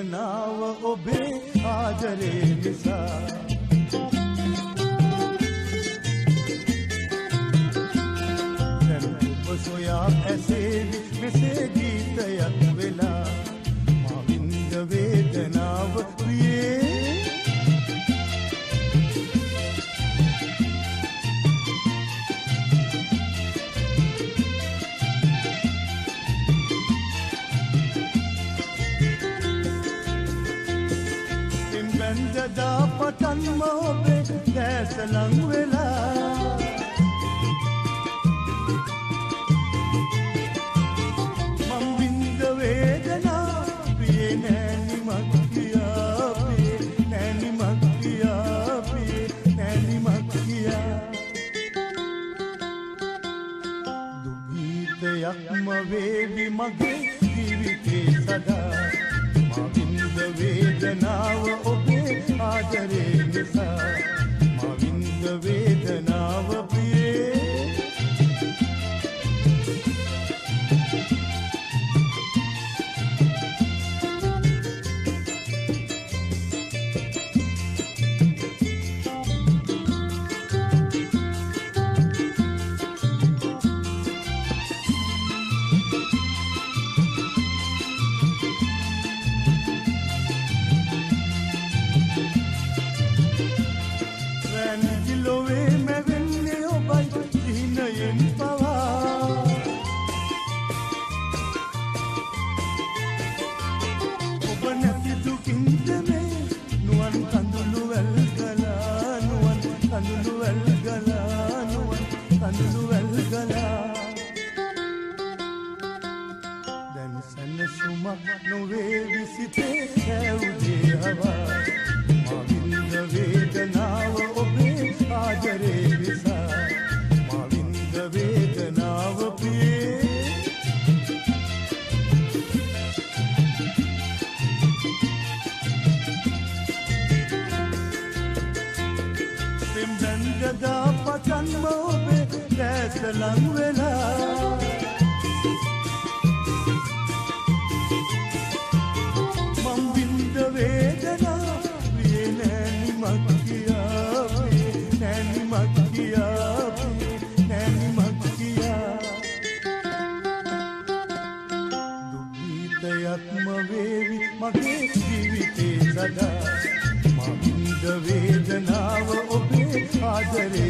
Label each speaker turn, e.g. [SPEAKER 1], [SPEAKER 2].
[SPEAKER 1] වේදනාව ඔබේ ආදරේ නිසා දැන් ඔබ සොයා ඇසේවි මෙසේ ගීතයක් වෙලා මා විඳ වේදනාව ප්‍රියේ da patan mobe දැසලං වෙලා මං විඳ වේදනා ප්‍රියේ නෑනි මක් කියා ප්‍රියේ නෑනි මක් කියා ප්‍රියේ නෑනි මක් කියා දුගීතයක්ම වේවි මගේ ජීවිතේ සදා මා විඳ වේදනාව ඔබේ ආදරේ නිසා මා විඳ වේදනාව ප්‍රියේ දැසලං වෙලා මං විඳ වේදනා ප්‍රියේ නෑනි මක් කියා ප්‍රියේ නෑනි මක් කියා ප්‍රියේ නෑනි මක් කියා දුගීතයක්ම වේවි මගේ ජීවිතේ සදා මා විඳ වේදනාව ඔබේ ආදරේ